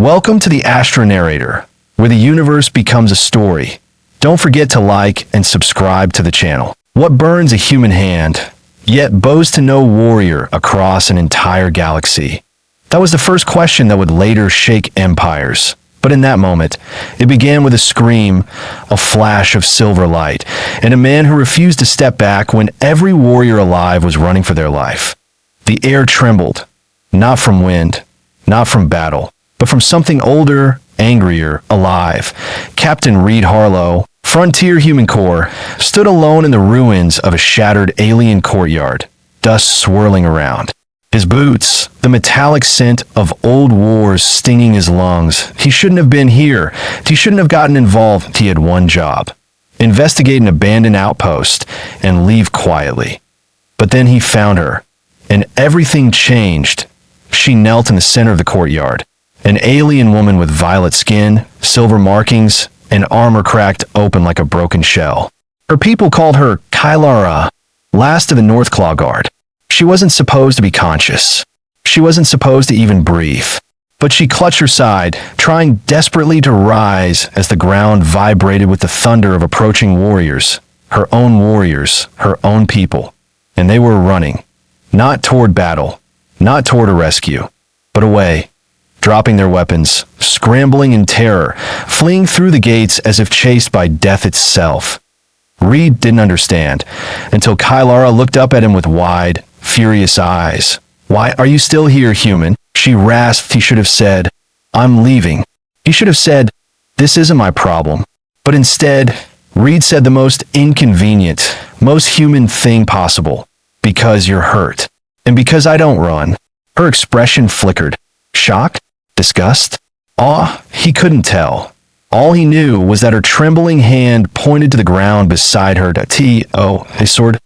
Welcome to the Astro Narrator, where the universe becomes a story. Don't forget to like and subscribe to the channel. What burns a human hand, yet bows to no warrior across an entire galaxy? That was the first question that would later shake empires. But in that moment, it began with a scream, a flash of silver light, and a man who refused to step back when every warrior alive was running for their life. The air trembled, not from wind, not from battle, but from something older, angrier, alive. Captain Reid Harlow, Frontier Human Corps, stood alone in the ruins of a shattered alien courtyard, dust swirling around. His boots, the metallic scent of old wars stinging his lungs. He shouldn't have been here. He shouldn't have gotten involved. He had one job: investigate an abandoned outpost and leave quietly. But then he found her, and everything changed. She knelt in the center of the courtyard, an alien woman with violet skin, silver markings, and armor cracked open like a broken shell. Her people called her Kylara, last of the North Claw Guard. She wasn't supposed to be conscious. She wasn't supposed to even breathe. But she clutched her side, trying desperately to rise as the ground vibrated with the thunder of approaching warriors, her own people. And they were running, not toward battle, not toward a rescue, but away, dropping their weapons, scrambling in terror, fleeing through the gates as if chased by death itself. Reid didn't understand until Kylara looked up at him with wide, furious eyes. "Why are you still here, human?" She rasped. He should have said, "I'm leaving." He should have said, "This isn't my problem." But instead, Reid said the most inconvenient, most human thing possible. "Because you're hurt. And because I don't run." Her expression flickered. Shock? Disgust? Awe? He couldn't tell. All he knew was that her trembling hand pointed to the ground beside her. A sword?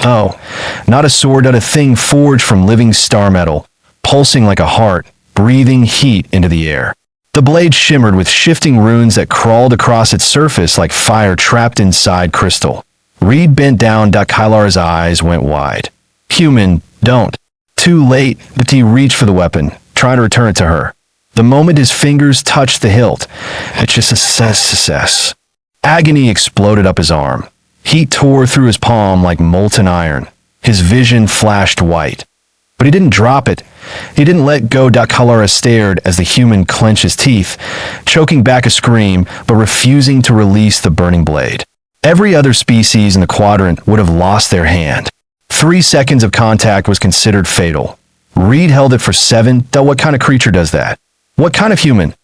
Oh, not a sword, but a thing forged from living star metal, pulsing like a heart, breathing heat into the air. The blade shimmered with shifting runes that crawled across its surface like fire trapped inside crystal. Reid bent down. Kylara's eyes went wide. "Human, don't." Too late. He reached for the weapon, trying to return it to her. The moment his fingers touched the hilt, agony exploded up his arm. Heat tore through his palm like molten iron. His vision flashed white. But he didn't drop it. He didn't let go. Kylara stared as the human clenched his teeth, choking back a scream, but refusing to release the burning blade. Every other species in the quadrant would have lost their hand. 3 seconds of contact was considered fatal. Reid held it for 7. What kind of creature does that? What kind of human?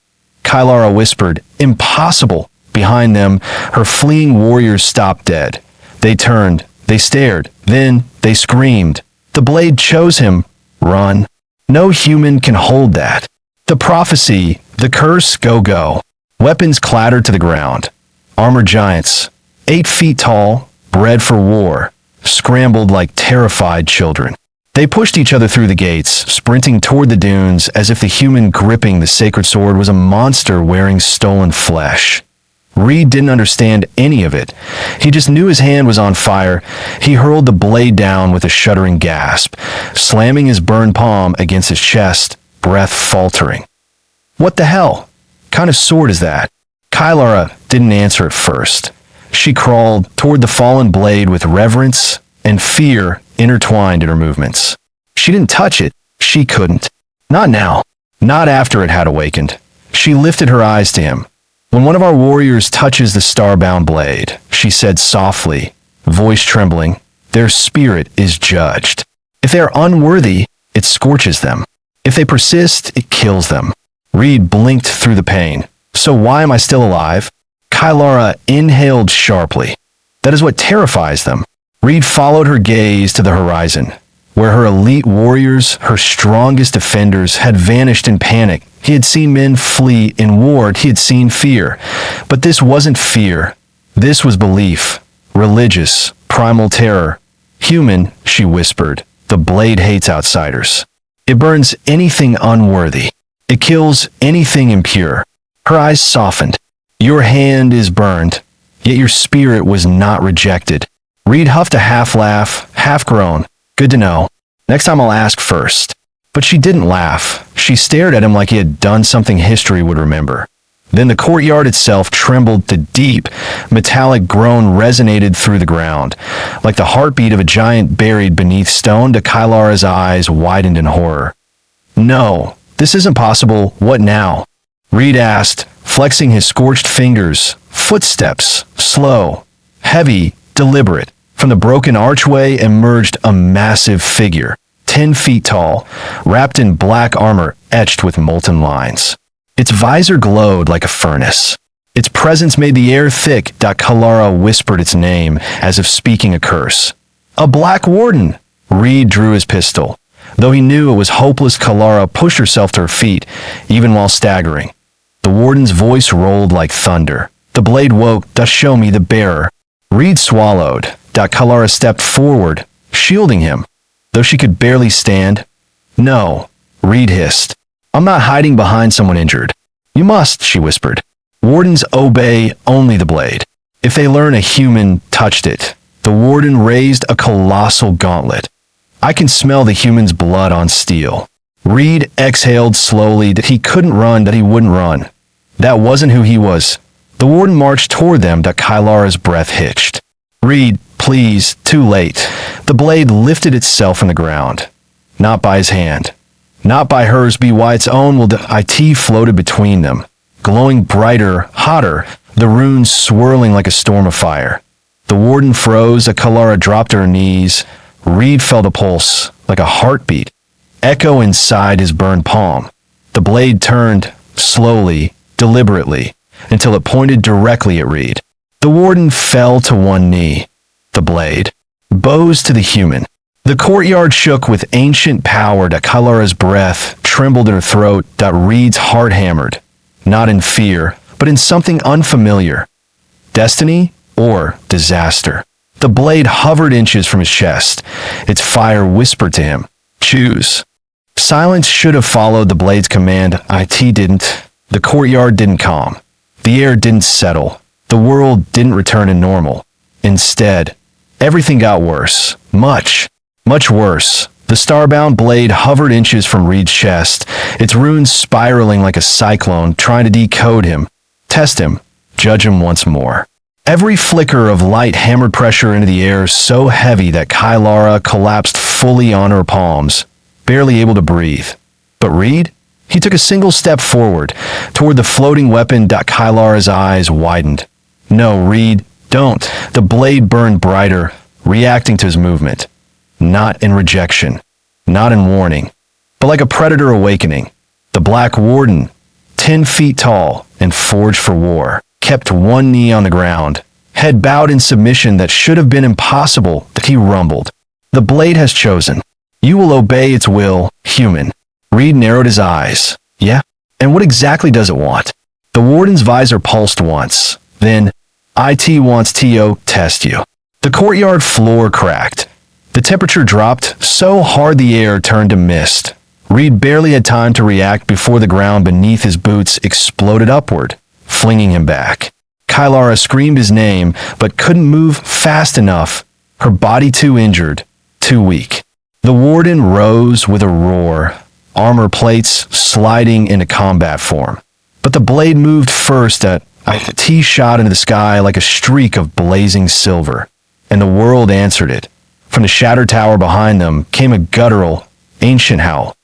Kylara whispered, "Impossible." Behind them, her fleeing warriors stopped dead. They turned, they stared, then they screamed. The blade chose him. Run. No human can hold that. The prophecy, the curse, go. Weapons clattered to the ground. Armored giants, 8 feet tall, bred for war, scrambled like terrified children. They pushed each other through the gates, sprinting toward the dunes as if the human gripping the sacred sword was a monster wearing stolen flesh. Reid didn't understand any of it. He just knew his hand was on fire. He hurled the blade down with a shuddering gasp, slamming his burned palm against his chest, breath faltering. "What the hell? Kind of sword is that?" Kylara didn't answer at first. She crawled toward the fallen blade with reverence and fear intertwined in her movements. She didn't touch it. She couldn't. Not now. Not after it had awakened. She lifted her eyes to him. "When one of our warriors touches the starbound blade," she said softly, voice trembling, "their spirit is judged. If they are unworthy, it scorches them. If they persist, it kills them." Reid blinked through the pain. "So why am I still alive?" Kylara inhaled sharply. "That is what terrifies them." Reid followed her gaze to the horizon, where her elite warriors, her strongest defenders, had vanished in panic. He had seen men flee in war. He had seen fear. But this wasn't fear. This was belief. Religious, primal terror. "Human," she whispered, "the blade hates outsiders. It burns anything unworthy. It kills anything impure." Her eyes softened. "Your hand is burned, yet your spirit was not rejected." Reid huffed a half laugh, half groan. "Good to know. Next time I'll ask first." But she didn't laugh. She stared at him like he had done something history would remember. Then the courtyard itself trembled. The deep, metallic groan resonated through the ground, like the heartbeat of a giant buried beneath stone. Kylara's eyes widened in horror. No, this isn't possible. What now? Reid asked, flexing his scorched fingers. Footsteps, slow, heavy, deliberate. From the broken archway emerged a massive figure, 10 feet tall, wrapped in black armor etched with molten lines. Its visor glowed like a furnace. Its presence made the air thick. Kylara whispered its name, as if speaking a curse. A Black Warden! Reid drew his pistol. Though he knew it was hopeless, Kylara pushed herself to her feet, even while staggering. The Warden's voice rolled like thunder. The blade woke. Show me the bearer. Reid swallowed. Kylara stepped forward, shielding him, though she could barely stand. No, Reid hissed. I'm not hiding behind someone injured. You must, she whispered. Wardens obey only the blade. If they learn a human touched it, the Warden raised a colossal gauntlet. I can smell the human's blood on steel. Reid exhaled slowly. That he couldn't run, that he wouldn't run. That wasn't who he was. The Warden marched toward them. Kylara's breath hitched. Reid, please, too late. The blade lifted itself from the ground. Not by his hand. Not by hers. By its own. It floated between them, glowing brighter, hotter, the runes swirling like a storm of fire. The Warden froze. Kylara dropped to her knees. Reid felt a pulse, like a heartbeat, echo inside his burned palm. The blade turned, slowly, deliberately, until it pointed directly at Reid. The Warden fell to one knee. The blade bows to the human. The courtyard shook with ancient power. Kylara's breath trembled in her throat. Reid's heart hammered, not in fear, but in something unfamiliar. Destiny or disaster. The blade hovered inches from his chest. Its fire whispered to him, choose. Silence should have followed the blade's command. It didn't. The courtyard didn't calm. The air didn't settle. The world didn't return to normal. Instead, everything got worse. Much worse. The starbound blade hovered inches from Reid's chest, its runes spiraling like a cyclone, trying to decode him, test him, judge him once more. Every flicker of light hammered pressure into the air so heavy that Kylara collapsed fully on her palms, barely able to breathe. But Reid? He took a single step forward, toward the floating weapon. Kylara's eyes widened. No, Reid, don't. The blade burned brighter, reacting to his movement. Not in rejection, not in warning, but like a predator awakening. The Black Warden, 10 feet tall and forged for war, kept one knee on the ground, head bowed in submission that should have been impossible. He rumbled. The blade has chosen. You will obey its will, human. Reid narrowed his eyes. Yeah? And what exactly does it want? The Warden's visor pulsed once. Then, it wants to test you. The courtyard floor cracked. The temperature dropped so hard the air turned to mist. Reid barely had time to react before the ground beneath his boots exploded upward, flinging him back. Kylara screamed his name, but couldn't move fast enough, her body too injured, too weak. The Warden rose with a roar, armor plates sliding into combat form. But the blade moved first. T shot into the sky like a streak of blazing silver, and the world answered it. From the shattered tower behind them came a guttural, ancient howl,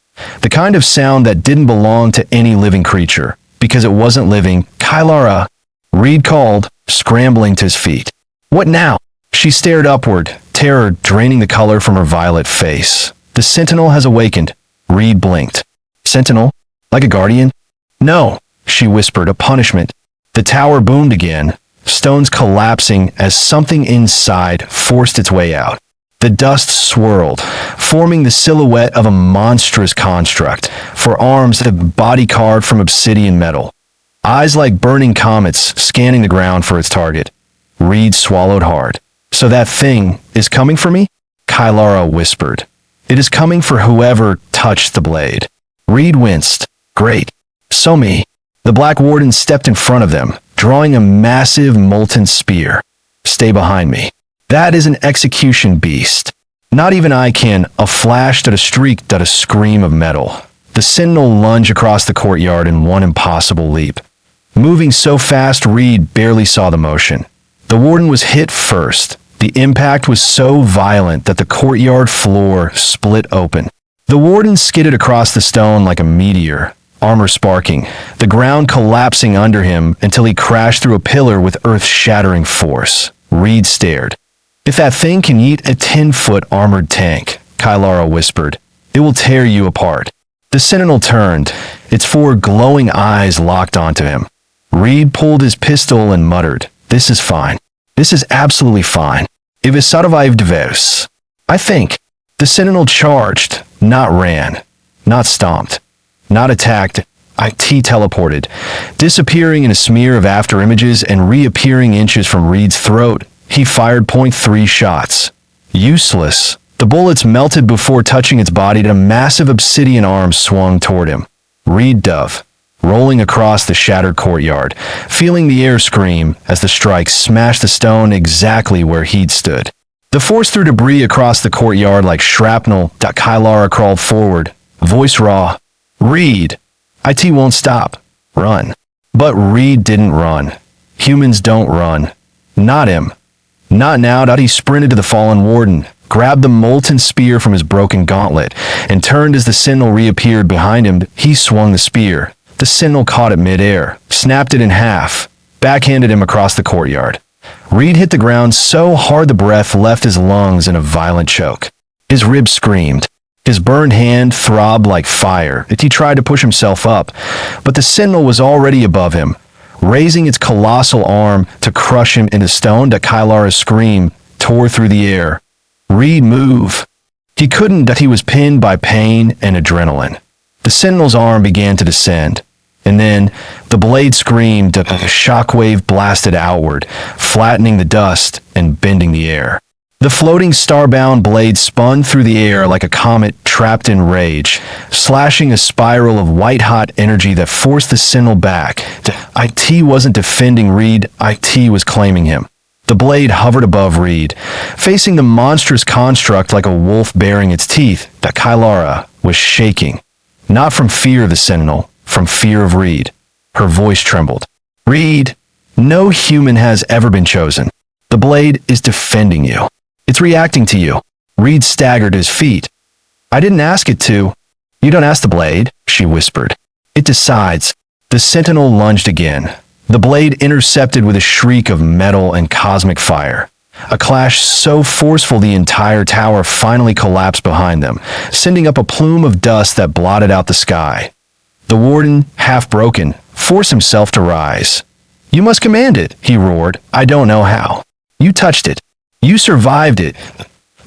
the kind of sound that didn't belong to any living creature, because it wasn't living. Kylara, Reid called, scrambling to his feet. What now? She stared upward, terror draining the color from her violet face. The Sentinel has awakened. Reid blinked. Sentinel? Like a guardian? No, she whispered, a punishment. The tower boomed again, stones collapsing as something inside forced its way out. The dust swirled, forming the silhouette of a monstrous construct, for arms that had body carved from obsidian metal. Eyes like burning comets scanning the ground for its target. Reid swallowed hard. So that thing is coming for me? Kylara whispered. It is coming for whoever touched the blade. Reid winced. Great. So me. The Black Warden stepped in front of them, drawing a massive molten spear. Stay behind me. That is an execution beast. Not even I can. A flash, a streak, a scream of metal. The The Sentinel lunged across the courtyard in one impossible leap. Moving so fast, Reid barely saw the motion. The Warden was hit first. The impact was so violent that the courtyard floor split open. The Warden skidded across the stone like a meteor, armor sparking, the ground collapsing under him until he crashed through a pillar with earth-shattering force. Reid stared. "If that thing can eat a 10-foot armored tank," Kylara whispered, "it will tear you apart." The Sentinel turned, its four glowing eyes locked onto him. Reid pulled his pistol and muttered, "This is fine. This is absolutely fine. HfyScifiStories. I think." The Sentinel charged, not ran, not stomped, not attacked. IT teleported, disappearing in a smear of afterimages and reappearing inches from Reid's throat. He fired .3 shots. Useless. The bullets melted before touching its body, and a massive obsidian arm swung toward him. Reid dove, rolling across the shattered courtyard, feeling the air scream as the strike smashed the stone exactly where he'd stood. The force threw debris across the courtyard like shrapnel. Kylara crawled forward, voice raw. "Reid, IT won't stop. Run." But Reid didn't run. Humans don't run. Not him. Not now. He sprinted to the fallen Warden, grabbed the molten spear from his broken gauntlet, and turned as the Sentinel reappeared behind him. He swung the spear. The Sentinel caught it midair, snapped it in half, backhanded him across the courtyard. Reid hit the ground so hard the breath left his lungs in a violent choke. His ribs screamed. His burned hand throbbed like fire as he tried to push himself up, but the Sentinel was already above him, raising its colossal arm to crush him into stone. Kylara's scream tore through the air. "Reid, move." He couldn't. He was pinned by pain and adrenaline. The Sentinel's arm began to descend, and then the blade screamed. A shockwave blasted outward, flattening the dust and bending the air. The floating starbound blade spun through the air like a comet trapped in rage, slashing a spiral of white-hot energy that forced the Sentinel back. IT wasn't defending Reid, IT was claiming him. The blade hovered above Reid, facing the monstrous construct like a wolf baring its teeth. Kylara was shaking, not from fear of the Sentinel, from fear of Reid. Her voice trembled. "Reid, no human has ever been chosen. The blade is defending you. It's reacting to you." Reid staggered his feet. "I didn't ask it to." "You don't ask the blade," she whispered. "It decides." The Sentinel lunged again. The blade intercepted with a shriek of metal and cosmic fire. A clash so forceful the entire tower finally collapsed behind them, sending up a plume of dust that blotted out the sky. The Warden, half broken, forced himself to rise. "You must command it," he roared. "I don't know how. You touched it. You survived it."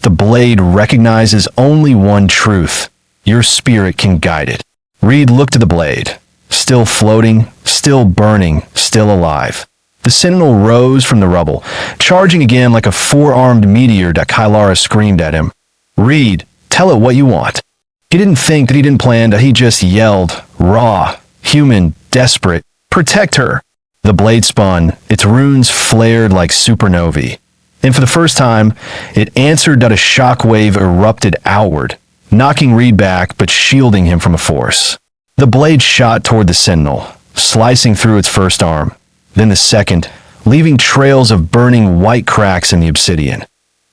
The blade recognizes only one truth. Your spirit can guide it. Reid looked at the blade. Still floating, still burning, still alive. The Sentinel rose from the rubble, charging again like a four-armed meteor. Kylara screamed at him. "Reid, tell it what you want." He didn't think. He didn't plan. He just yelled, raw, human, desperate, "Protect her." The blade spun. Its runes flared like supernovae. And for the first time, it answered. A shockwave erupted outward, knocking Reid back but shielding him from a force. The blade shot toward the Sentinel, slicing through its first arm, then the second, leaving trails of burning white cracks in the obsidian.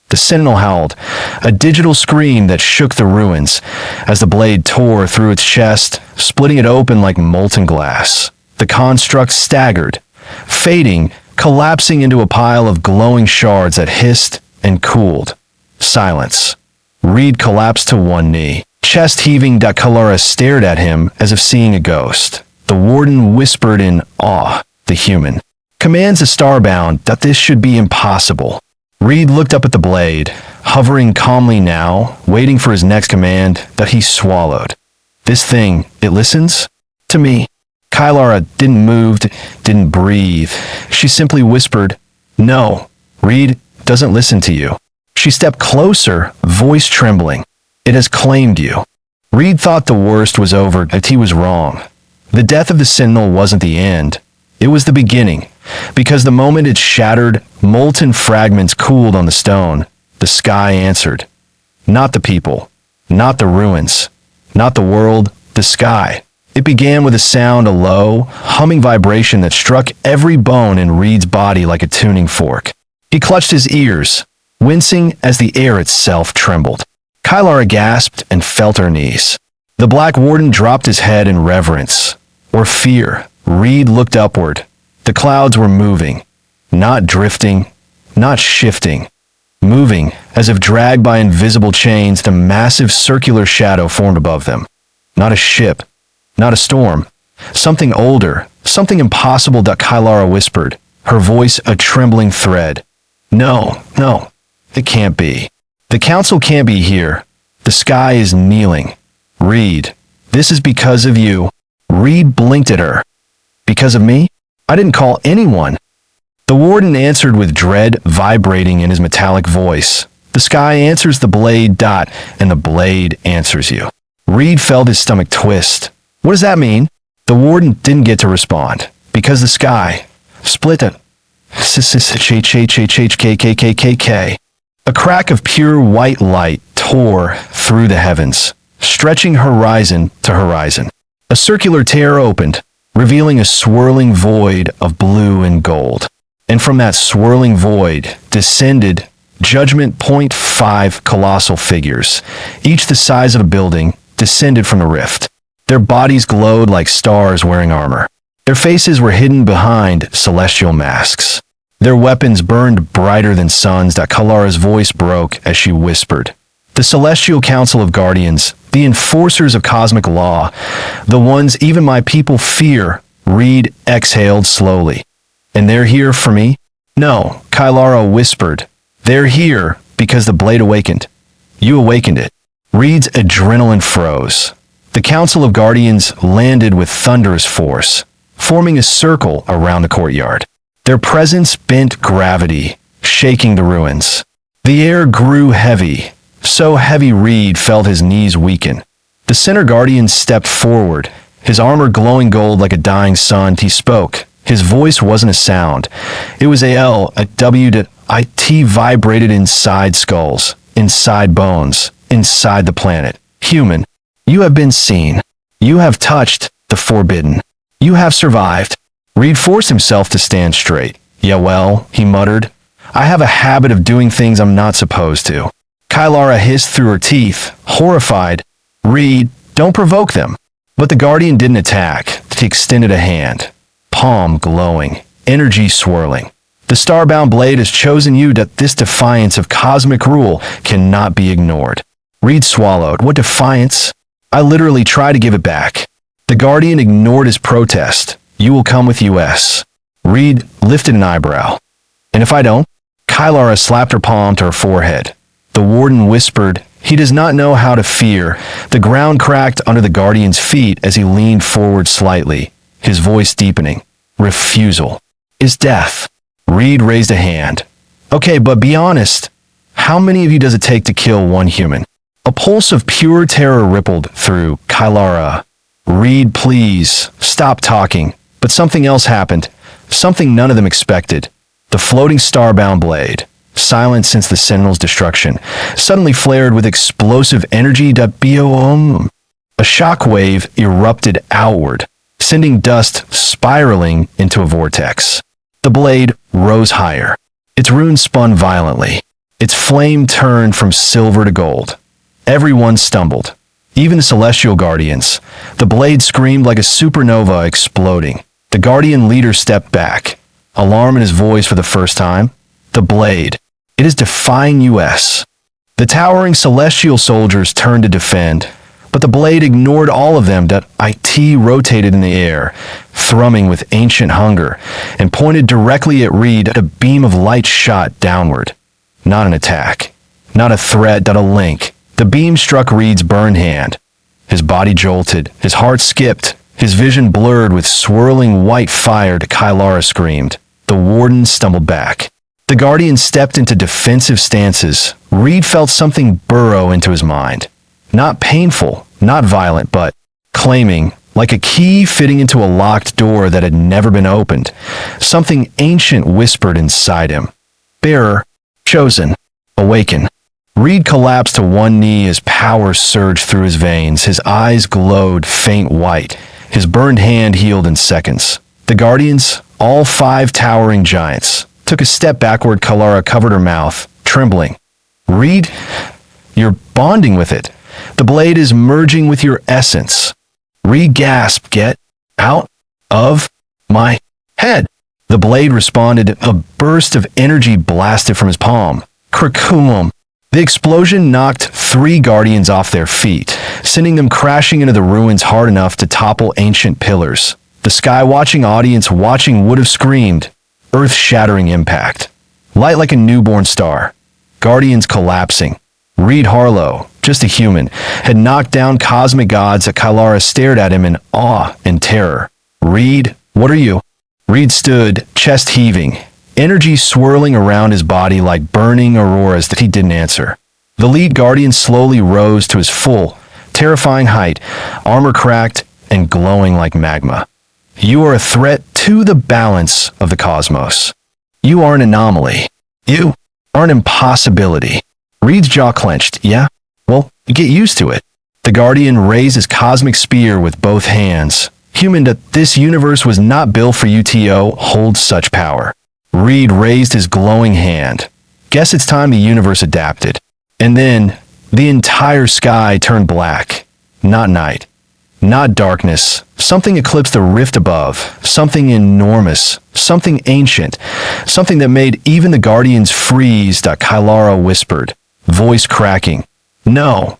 The Sentinel howled, a digital scream that shook the ruins as the blade tore through its chest, splitting it open like molten glass. The construct staggered, fading, collapsing into a pile of glowing shards that hissed and cooled. Silence. Reid collapsed to one knee, chest heaving. Kylara stared at him as if seeing a ghost. The Warden whispered in awe, "The human commands the starbound that this should be impossible." Reid looked up at the blade, hovering calmly now, waiting for his next command. That he swallowed. "This thing, it listens? To me." Kylara didn't move, didn't breathe. She simply whispered, "No, Reid doesn't listen to you." She stepped closer, voice trembling. "It has claimed you." Reid thought the worst was over, but he was wrong. The death of the Sentinel wasn't the end. It was the beginning, because the moment it shattered, molten fragments cooled on the stone. The sky answered. Not the people, not the ruins, not the world, the sky. It began with a sound, a low, humming vibration that struck every bone in Reid's body like a tuning fork. He clutched his ears, wincing as the air itself trembled. Kylara gasped and fell to her knees. The Black Warden dropped his head in reverence, or fear. Reid looked upward. The clouds were moving, not drifting, not shifting. Moving, as if dragged by invisible chains, the massive circular shadow formed above them. Not a ship, not a storm. Something older, something impossible, Kylara whispered, her voice a trembling thread. No, it can't be. The council can't be here. The sky is kneeling. Reid, this is because of you. Reid blinked at her. Because of me? I didn't call anyone. The warden answered with dread vibrating in his metallic voice. The sky answers the blade, and the blade answers you. Reid felt his stomach twist. What does that mean? The warden didn't get to respond, because the sky split it. A crack of pure white light tore through the heavens, stretching horizon to horizon. A circular tear opened, revealing a swirling void of blue and gold. And from that swirling void descended Judgment Point 5 colossal figures, each the size of a building, descended from the rift. Their bodies glowed like stars wearing armor. Their faces were hidden behind celestial masks. Their weapons burned brighter than suns. Kylara's voice broke as she whispered. The Celestial Council of Guardians, the enforcers of cosmic law, the ones even my people fear. Reid exhaled slowly. And they're here for me? No, Kylara whispered. They're here because the blade awakened. You awakened it. Reid's adrenaline froze. The Council of Guardians landed with thunderous force, forming a circle around the courtyard. Their presence bent gravity, shaking the ruins. The air grew heavy, so heavy Reid felt his knees weaken. The Center Guardian stepped forward, his armor glowing gold like a dying sun. He spoke. His voice wasn't a sound. It was a W that IT vibrated inside skulls, inside bones, inside the planet. Human, you have been seen. You have touched the forbidden. You have survived. Reid forced himself to stand straight. Yeah, well, he muttered. I have a habit of doing things I'm not supposed to. Kylara hissed through her teeth, horrified. Reid, don't provoke them. But the Guardian didn't attack. He extended a hand. Palm glowing, energy swirling. The starbound blade has chosen you. That this defiance of cosmic rule cannot be ignored. Reid swallowed. What defiance? I literally try to give it back. The Guardian ignored his protest. You will come with us. Reid lifted an eyebrow. And if I don't? Kylara slapped her palm to her forehead. The warden whispered, he does not know how to fear. The ground cracked under the Guardian's feet as he leaned forward slightly, his voice deepening. Refusal is death. Reid raised a hand. Okay, but be honest. How many of you does it take to kill one human? A pulse of pure terror rippled through Kylara. Reid, please, stop talking. But something else happened. Something none of them expected. The floating starbound blade, silent since the Sentinel's destruction, suddenly flared with explosive energy. A shockwave erupted outward, sending dust spiraling into a vortex. The blade rose higher. Its runes spun violently. Its flame turned from silver to gold. Everyone stumbled, even the Celestial Guardians. The blade screamed like a supernova exploding. The Guardian leader stepped back, alarm in his voice for the first time. The blade. It is defying us. The towering Celestial soldiers turned to defend, but the blade ignored all of them. That IT rotated in the air, thrumming with ancient hunger, and pointed directly at Reid. A beam of light shot downward. Not an attack. Not a threat. A link. The beam struck Reid's burned hand. His body jolted. His heart skipped. His vision blurred with swirling white fire. Kylara screamed. The warden stumbled back. The Guardian stepped into defensive stances. Reid felt something burrow into his mind. Not painful, not violent, but claiming, like a key fitting into a locked door that had never been opened. Something ancient whispered inside him. Bearer, chosen, awaken. Reid collapsed to one knee as power surged through his veins. His eyes glowed faint white. His burned hand healed in seconds. The Guardians, all 5 towering giants, took a step backward. Kalara covered her mouth, trembling. Reid, you're bonding with it. The blade is merging with your essence. Reid gasped, get out of my head. The blade responded. A burst of energy blasted from his palm. Krakum. The explosion knocked 3 Guardians off their feet, sending them crashing into the ruins hard enough to topple ancient pillars. The sky-watching audience watching would have screamed. Earth-shattering impact. Light like a newborn star. Guardians collapsing. Reid Harlow, just a human, had knocked down cosmic gods. That Kalara stared at him in awe and terror. Reid, what are you? Reid stood, chest heaving, energy swirling around his body like burning auroras that he didn't answer. The lead Guardian slowly rose to his full, terrifying height, armor cracked and glowing like magma. You are a threat to the balance of the cosmos. You are an anomaly. You are an impossibility. Reid's jaw clenched. Yeah? Well, get used to it. The Guardian raised his cosmic spear with both hands. Human, that this universe was not built for you to hold such power. Reid raised his glowing hand. Guess it's time the universe adapted. And then, the entire sky turned black. Not night. Not darkness. Something eclipsed the rift above. Something enormous. Something ancient. Something that made even the Guardians freeze. Kalara whispered, voice cracking. No.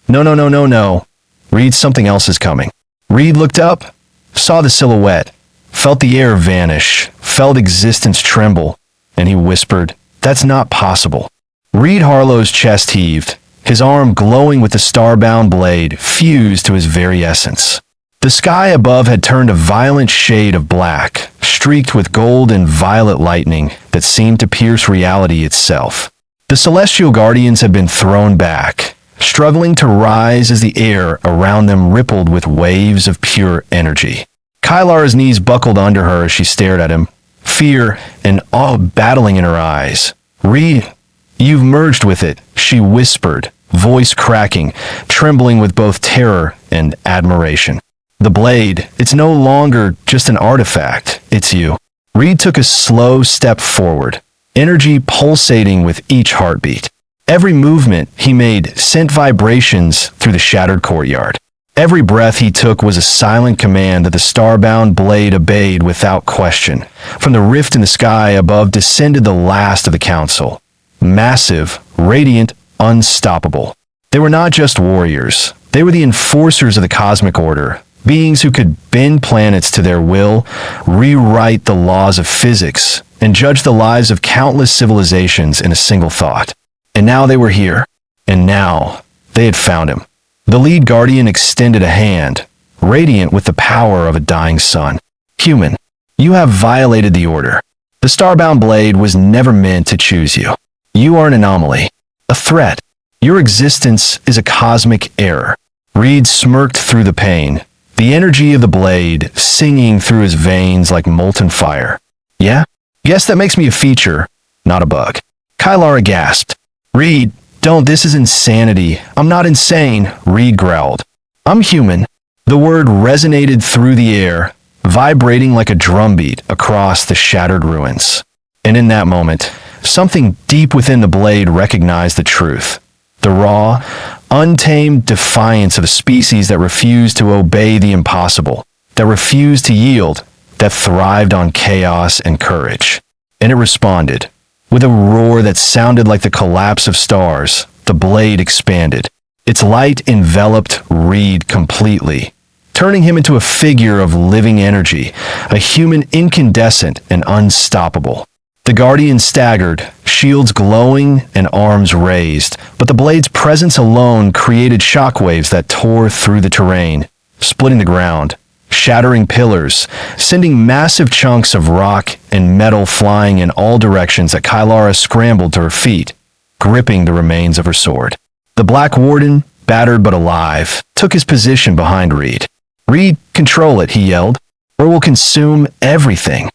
No, no, no, no, no. Reid, something else is coming. Reid looked up, saw the silhouette, felt the air vanish, felt existence tremble, and he whispered, that's not possible. Reid Harlow's chest heaved, his arm glowing with the starbound blade fused to his very essence. The sky above had turned a violent shade of black, streaked with gold and violet lightning that seemed to pierce reality itself. The Celestial Guardians had been thrown back, struggling to rise as the air around them rippled with waves of pure energy. Kalara's knees buckled under her as she stared at him, fear and awe battling in her eyes. Reid, you've merged with it, she whispered, voice cracking, trembling with both terror and admiration. The blade, it's no longer just an artifact, it's you. Reid took a slow step forward, energy pulsating with each heartbeat. Every movement he made sent vibrations through the shattered courtyard. Every breath he took was a silent command that the starbound blade obeyed without question. From the rift in the sky above descended the last of the council. Massive, radiant, unstoppable. They were not just warriors. They were the enforcers of the cosmic order, beings who could bend planets to their will, rewrite the laws of physics, and judge the lives of countless civilizations in a single thought. And now they were here. And now they had found him. The lead Guardian extended a hand, radiant with the power of a dying sun. Human, you have violated the order. The starbound blade was never meant to choose you. You are an anomaly, a threat. Your existence is a cosmic error. Reid smirked through the pain, the energy of the blade singing through his veins like molten fire. Yeah? Guess that makes me a feature, not a bug. Kalara gasped. Reid, don't, this is insanity. I'm not insane, Reid growled. I'm human. The word resonated through the air, vibrating like a drumbeat across the shattered ruins. And in that moment, something deep within the blade recognized the truth. The raw, untamed defiance of a species that refused to obey the impossible, that refused to yield, that thrived on chaos and courage. And it responded. With a roar that sounded like the collapse of stars, the blade expanded. Its light enveloped Reid completely, turning him into a figure of living energy, a human incandescent and unstoppable. The Guardian staggered, shields glowing and arms raised, but the blade's presence alone created shockwaves that tore through the terrain, splitting the ground, shattering pillars, sending massive chunks of rock and metal flying in all directions. As Kalara scrambled to her feet, gripping the remains of her sword. The Black Warden, battered but alive, took his position behind Reid. Reid, control it, he yelled, or we'll consume everything.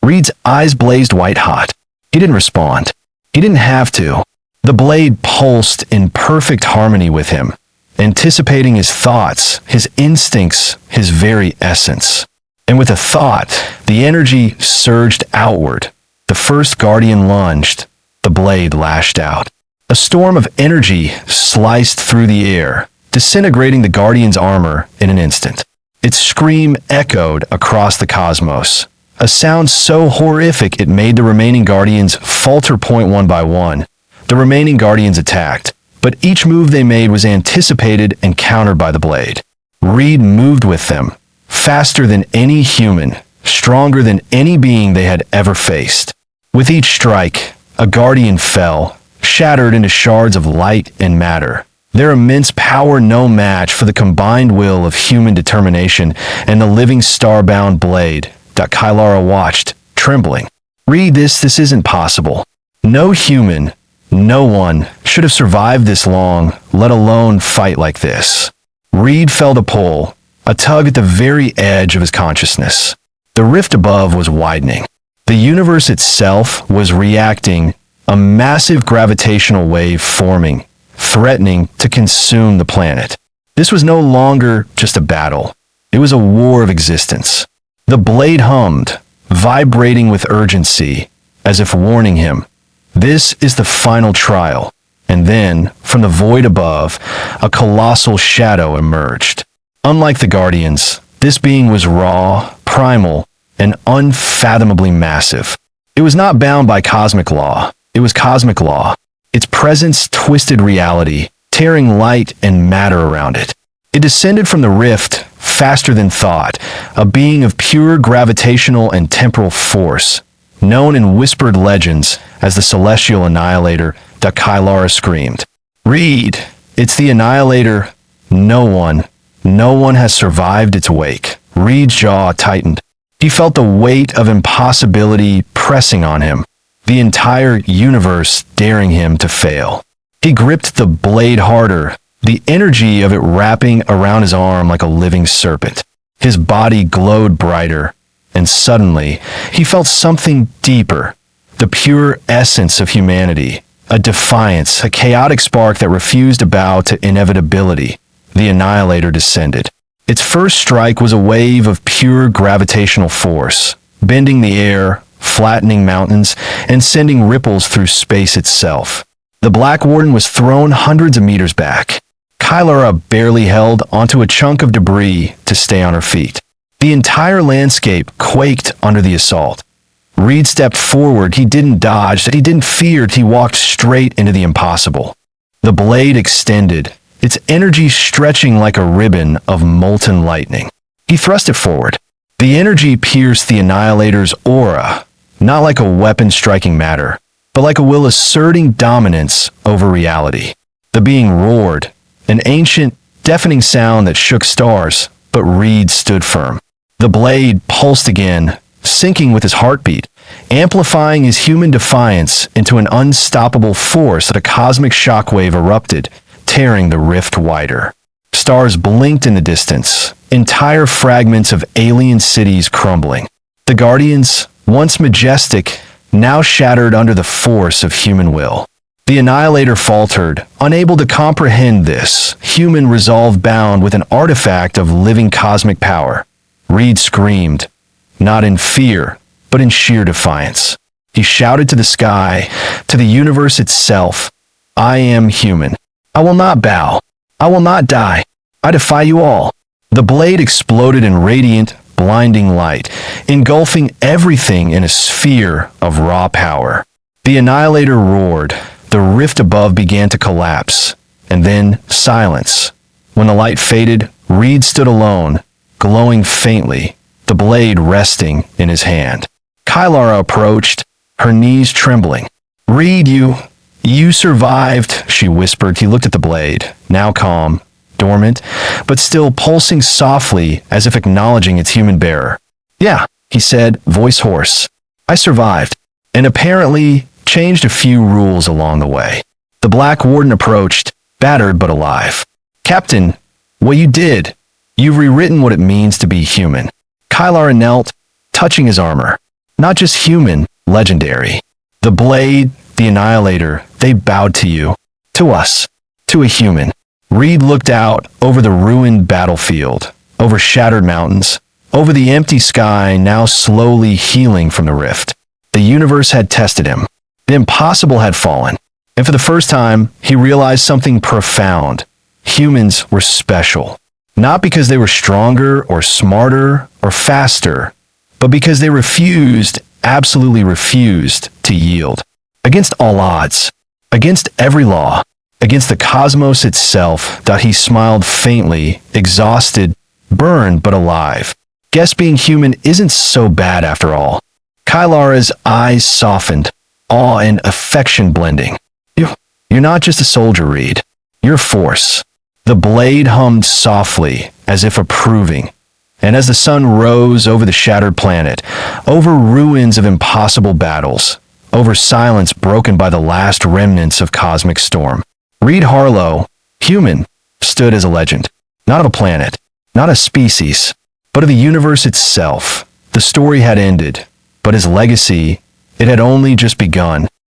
Reid's eyes blazed white hot. He didn't respond. He didn't have to. The blade pulsed in perfect harmony with him, anticipating his thoughts, his instincts, his very essence. And with a thought, the energy surged outward. The first guardian lunged. The blade lashed out. A storm of energy sliced through the air, disintegrating the guardian's armor in an instant. Its scream echoed across the cosmos, a sound so horrific it made the remaining guardians falter one by one. The remaining guardians attacked, but each move they made was anticipated and countered by the blade. Reid moved with them, faster than any human, stronger than any being they had ever faced. With each strike, a guardian fell, shattered into shards of light and matter. Their immense power no match for the combined will of human determination and the living star-bound blade. Kylara watched, trembling. Reid, this isn't possible. No human, no one, should have survived this long, let alone fight like this. Reid felt a pull, a tug at the very edge of his consciousness. The rift above was widening. The universe itself was reacting, a massive gravitational wave forming, threatening to consume the planet. This was no longer just a battle. It was a war of existence. The blade hummed, vibrating with urgency, as if warning him, this is the final trial. And then, from the void above, a colossal shadow emerged. Unlike the Guardians, this being was raw, primal, and unfathomably massive. It was not bound by cosmic law. It was cosmic law. Its presence twisted reality, tearing light and matter around it. It descended from the rift, faster than thought, a being of pure gravitational and temporal force, known in whispered legends as the Celestial Annihilator. Kylara screamed. Reid, it's the Annihilator. No one has survived its wake. Reid's jaw tightened. He felt the weight of impossibility pressing on him, the entire universe daring him to fail. He gripped the blade harder, the energy of it wrapping around his arm like a living serpent. His body glowed brighter, and suddenly he felt something deeper, the pure essence of humanity, a defiance, a chaotic spark that refused to bow to inevitability. The Annihilator descended. Its first strike was a wave of pure gravitational force, bending the air, flattening mountains, and sending ripples through space itself. The Black Warden was thrown hundreds of meters back. Kylara barely held onto a chunk of debris to stay on her feet. The entire landscape quaked under the assault. Reid stepped forward. He didn't dodge, he didn't fear, he walked straight into the impossible. The blade extended, its energy stretching like a ribbon of molten lightning. He thrust it forward. The energy pierced the Annihilator's aura, not like a weapon striking matter, but like a will asserting dominance over reality. The being roared, an ancient, deafening sound that shook stars, but Reid stood firm. The blade pulsed again, syncing with his heartbeat, amplifying his human defiance into an unstoppable force that a cosmic shockwave erupted, tearing the rift wider. Stars blinked in the distance, entire fragments of alien cities crumbling. The Guardians, once majestic, now shattered under the force of human will. The Annihilator faltered, unable to comprehend this, human resolve bound with an artifact of living cosmic power. Reid screamed, not in fear, but in sheer defiance. He shouted to the sky, to the universe itself, I am human. I will not bow. I will not die. I defy you all. The blade exploded in radiant, blinding light, engulfing everything in a sphere of raw power. The Annihilator roared. The rift above began to collapse, and then silence. When the light faded, Reid stood alone, glowing faintly, the blade resting in his hand. Kylara approached, her knees trembling. Reid, you survived, she whispered. He looked at the blade, now calm, dormant, but still pulsing softly as if acknowledging its human bearer. Yeah, he said, voice hoarse. I survived, and apparently changed a few rules along the way. The Black Warden approached, battered but alive. Captain, what you did, you've rewritten what it means to be human. Kylara knelt, touching his armor. Not just human, legendary. The blade, the Annihilator, They bowed to you. To us. To a human. Reid looked out over the ruined battlefield, over shattered mountains, over the empty sky now slowly healing from the rift. The universe had tested him. The impossible had fallen. And for the first time, he realized something profound. Humans were special. Not because they were stronger or smarter or faster, but because they refused, absolutely refused, to yield. Against all odds. Against every law. Against the cosmos itself. He smiled faintly, exhausted, burned but alive. Guess being human isn't so bad after all. Kylara's eyes softened, awe and affection blending. You're not just a soldier, Reid. You're a force. The blade hummed softly, as if approving. And as the sun rose over the shattered planet, over ruins of impossible battles, over silence broken by the last remnants of cosmic storm, Reid Harlow, human, stood as a legend. Not of a planet, not a species, but of the universe itself. The story had ended, but his legacy, it had only just begun.